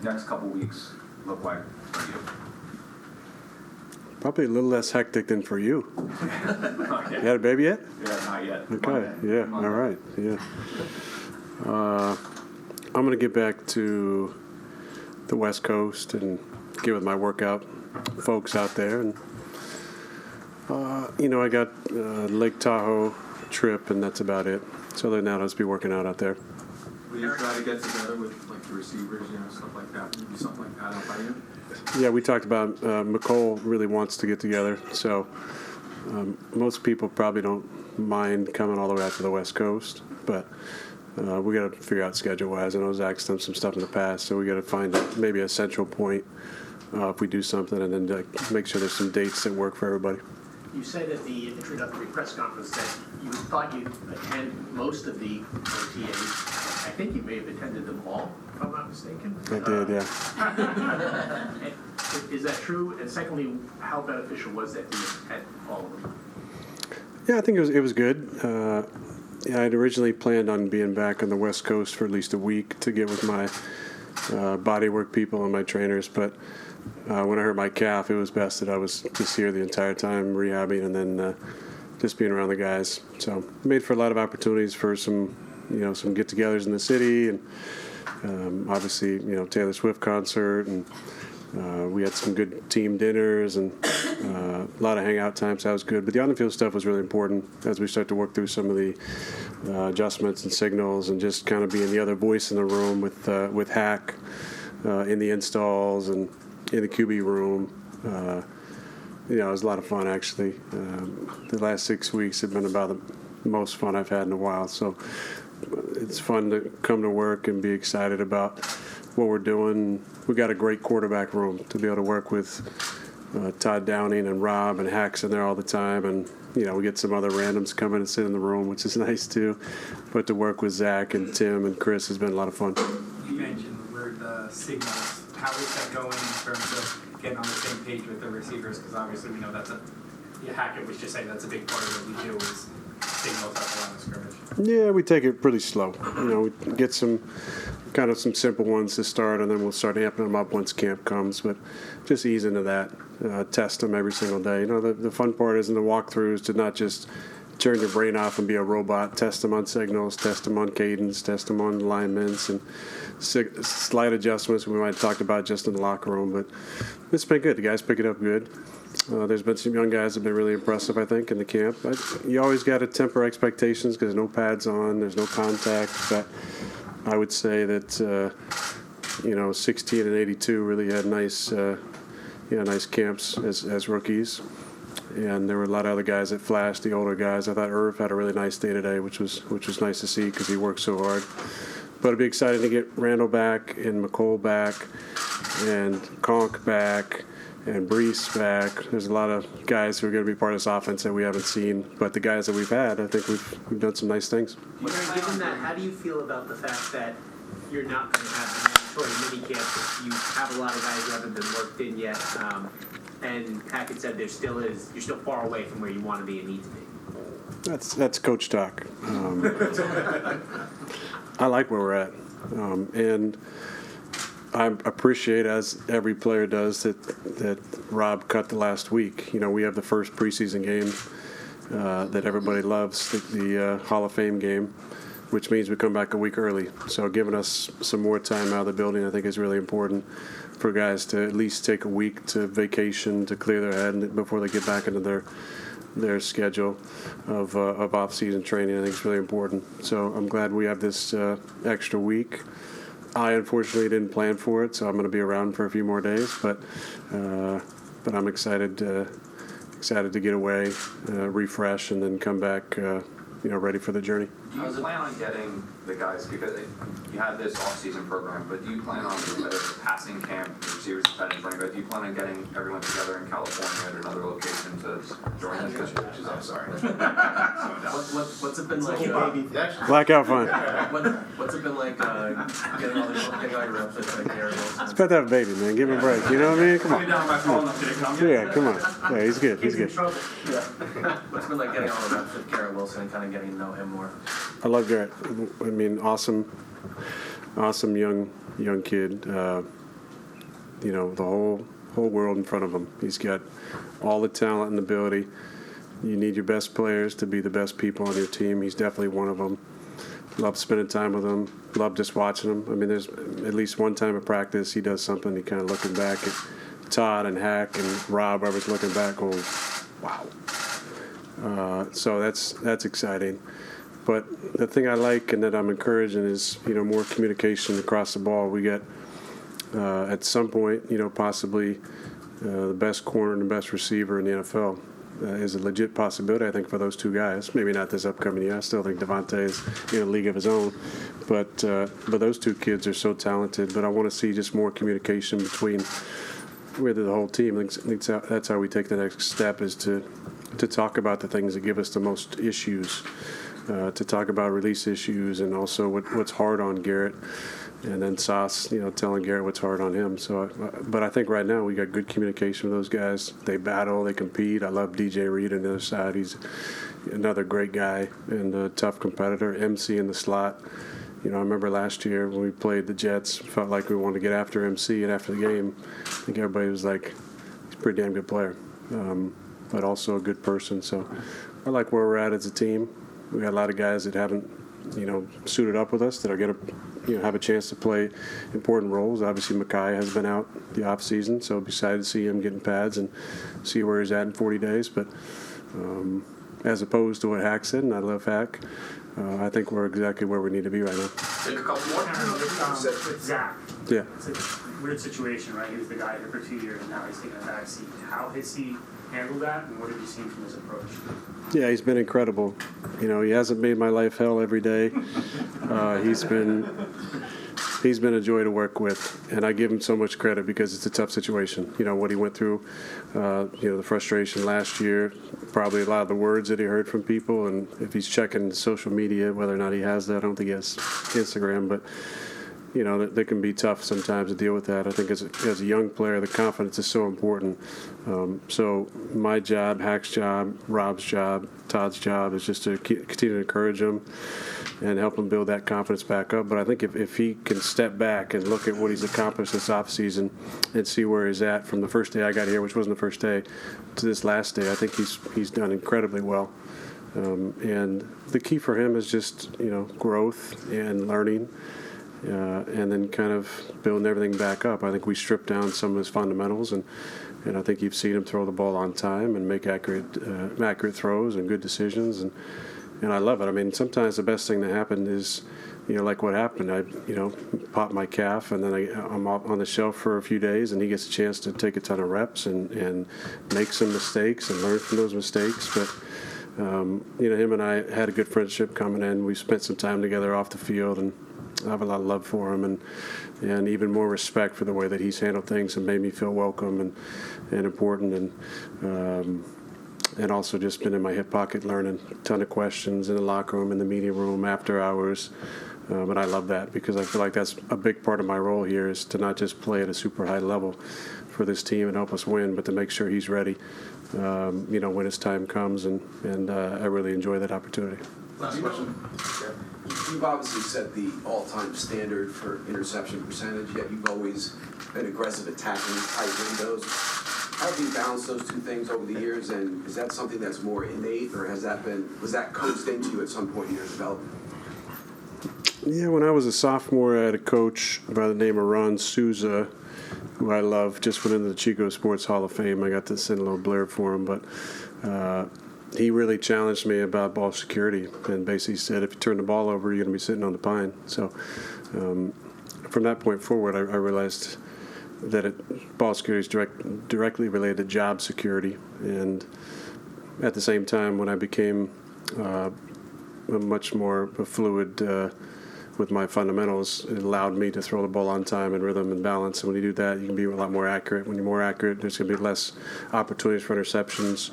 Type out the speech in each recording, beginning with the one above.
next couple weeks look like for you? Probably a little less hectic than for you. Not yet. You had a baby yet? Yeah, not yet. Okay. Monday. Yeah. Monday. All right. Yeah. I'm gonna get back to the West Coast and get with my workout folks out there, and I got Lake Tahoe trip, and that's about it. So other than that, I'll just be working out there. Will you try to get together with like the receivers, stuff like that? Do something like that out by you? Yeah, we talked about McCole really wants to get together, so most people probably don't mind coming all the way out to the West Coast, but we got to figure out schedule-wise. I know Zach's done some stuff in the past, so we got to find maybe a central point if we do something, and then make sure there's some dates that work for everybody. You said at the introductory press conference that you thought you'd attend most of the OTAs. I think you may have attended them all, if I'm not mistaken. I did, yeah. Is that true? And secondly, how beneficial was that to you at all of them? Yeah, I think it was good. I'd originally planned on being back on the West Coast for at least a week to get with my bodywork people and my trainers, but when I hurt my calf, it was best that I was just here the entire time rehabbing and then just being around the guys. So made for a lot of opportunities for some get-togethers in the city, and obviously Taylor Swift concert, and we had some good team dinners and a lot of hangout times. So that was good. But the on-the-field stuff was really important as we start to work through some of the adjustments and signals, and just kind of being the other voice in the room with Hack in the installs and in the QB room. It was a lot of fun, actually. The last 6 weeks have been about the most fun I've had in a while. So it's fun to come to work and be excited about what we're doing. We got a great quarterback room to be able to work with Todd Downing and Rob and Hacks in there all the time. And, we get some other randoms come in and sit in the room, which is nice, too. But to work with Zach and Tim and Chris has been a lot of fun. You mentioned the word signals. How is that going in terms of getting on the same page with the receivers? Because obviously we know Hackett was just saying that's a big part of what we do is signals at the line of scrimmage. Yeah, we take it pretty slow. We get some simple ones to start, and then we'll start amping them up once camp comes. But just ease into that, test them every single day. The fun part is in the walkthroughs to not just turn your brain off and be a robot. Test them on signals, test them on cadence, test them on alignments, and slight adjustments we might have talked about just in the locker room. But it's been good. The guys pick it up good. There's been some young guys that have been really impressive, I think, in the camp. You always got to temper expectations because no pads on, there's no contact. But I would say that 16 and 82 really had nice camps as rookies. And there were a lot of other guys that flashed, the older guys. I thought Irv had a really nice day today, which was nice to see because he worked so hard. But it'd be exciting to get Randall back and McCole back and Conk back and Brees back. There's a lot of guys who are going to be part of this offense that we haven't seen. But the guys that we've had, I think we've done some nice things. Given that, how do you feel about the fact that you're not going to have the mandatory minicamp? You have a lot of guys who haven't been worked in yet. And Hackett said you're still far away from where you want to be and need to be. That's coach talk. I like where we're at, and I appreciate, as every player does, that Rob cut the last week. We have the first preseason game that everybody loves, the Hall of Fame game, which means we come back a week early. So giving us some more time out of the building, I think, is really important for guys to at least take a week to vacation, to clear their head before they get back into their schedule of off-season training. I think it's really important. So I'm glad we have this extra week. I unfortunately didn't plan for it, so I'm going to be around for a few more days. But I'm excited to get away, refresh, and then come back, ready for the journey. Do you plan on getting the guys, because you have this off-season program, but do you plan on, whether it's passing camp, receivers, defenders, running back, do you plan on getting everyone together in California at another location to join this? I'm sorry. What's it been like? Blackout fun. What's it been like getting all your reps at Gary Wilson? It's about to have a baby, man. Give him a break. You know what I mean? Come on. Down my phone, did it come yet? Yeah, come on. Yeah, he's good. He's good. Yeah. What's it been like getting all the reps with Gary Wilson and kind of getting to know him more? I love Garrett. I mean, awesome young kid. the whole world in front of him. He's got all the talent and ability. You need your best players to be the best people on your team. He's definitely one of them. Love spending time with him. Love just watching him. I mean, there's at least one time of practice he does something. He kind of looking back at Todd and Hack and Rob. I was looking back, going, wow. So that's exciting. But the thing I like and that I'm encouraging is more communication across the ball. We got at some point possibly the best corner and the best receiver in the NFL. Is a legit possibility, I think, for those two guys. Maybe not this upcoming year. I still think Devontae is in a league of his own. But those two kids are so talented. But I want to see just more communication between the whole team. I think that's how we take the next step, is to talk about the things that give us the most issues, to talk about release issues and also what's hard on Garrett. And then Sauce, telling Garrett what's hard on him. So, but I think right now we got good communication with those guys. They battle, they compete. I love DJ Reed on the other side. He's another great guy and a tough competitor. MC in the slot. I remember last year when we played the Jets, felt like we wanted to get after MC, and after the game, I think everybody was like, he's a pretty damn good player, but also a good person. So I like where we're at as a team. We got a lot of guys that haven't, suited up with us that are going to, have a chance to play important roles. Obviously, Mekhi has been out the off season, so I'm excited to see him getting pads and see where he's at in 40 days. But as opposed to what Hack said, and I love Hack, I think we're exactly where we need to be right now. Take a couple more. With Zach, Yeah. it's a weird situation, right? He was the guy here for 2 years, and now he's taking a back seat. How has he handled that, and what have you seen from his approach? Yeah, he's been incredible. He hasn't made my life hell every day. He's been a joy to work with, and I give him so much credit because it's a tough situation. What he went through, the frustration last year, probably a lot of the words that he heard from people, and if he's checking social media, whether or not he has that, I don't think he has Instagram, but they can be tough sometimes to deal with that. I think as a young player, the confidence is so important. So my job, Hack's job, Rob's job, Todd's job is just to continue to encourage him and help him build that confidence back up. But I think if he can step back and look at what he's accomplished this offseason and see where he's at from the first day I got here, which wasn't the first day, to this last day, I think he's done incredibly well. And the key for him is just, growth and learning. And then kind of building everything back up. I think we stripped down some of his fundamentals, and I think you've seen him throw the ball on time and make accurate throws and good decisions, and I love it. I mean, sometimes the best thing that happened is, like what happened. I, popped my calf, and then I'm on the shelf for a few days, and he gets a chance to take a ton of reps and make some mistakes and learn from those mistakes. But him and I had a good friendship coming in. We spent some time together off the field, and I have a lot of love for him and even more respect for the way that he's handled things and made me feel welcome and important, and also just been in my hip pocket learning a ton of questions in the locker room, in the media room, after hours. And I love that because I feel like that's a big part of my role here, is to not just play at a super high level for this team and help us win, but to make sure he's ready, when his time comes. And I really enjoy that opportunity. Last question. You've obviously set the all-time standard for interception percentage, yet you've always been aggressive attacking tight windows. How have you balanced those two things over the years, and is that something that's more innate, or was that coached into you at some point in your development? Yeah, when I was a sophomore, I had a coach by the name of Ron Souza, who I love, just went into the Chico Sports Hall of Fame. I got to send a little blurb for him, but he really challenged me about ball security and basically said, if you turn the ball over, you're going to be sitting on the pine. So from that point forward, I realized that ball security is directly related to job security. And at the same time, when I became much more fluid with my fundamentals, it allowed me to throw the ball on time and rhythm and balance. And when you do that, you can be a lot more accurate. When you're more accurate, there's going to be less opportunities for interceptions.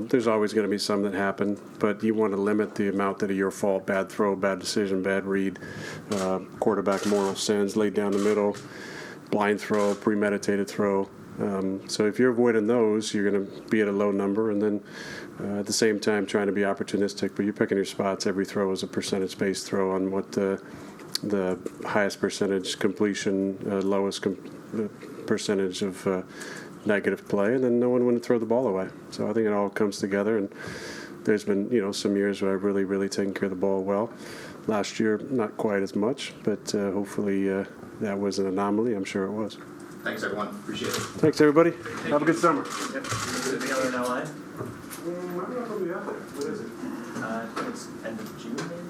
There's always going to be some that happen, but you want to limit the amount that are your fault: bad throw, bad decision, bad read, quarterback moral sins, laid down the middle, blind throw, premeditated throw. So if you're avoiding those, you're going to be at a low number, and then at the same time trying to be opportunistic, but you're picking your spots. Every throw is a percentage-based throw on what the highest percentage completion, lowest percentage of negative play, and then no one wouldn't throw the ball away. So I think it all comes together, and there's been some years where I've really taken care of the ball well. Last year, not quite as much, but hopefully that was an anomaly. I'm sure it was. Thanks, everyone. Appreciate it. Thanks, everybody. Have a good summer. Yep. Is it together in LA? I don't know if I'll be out there. What is it? I think it's end of June, maybe?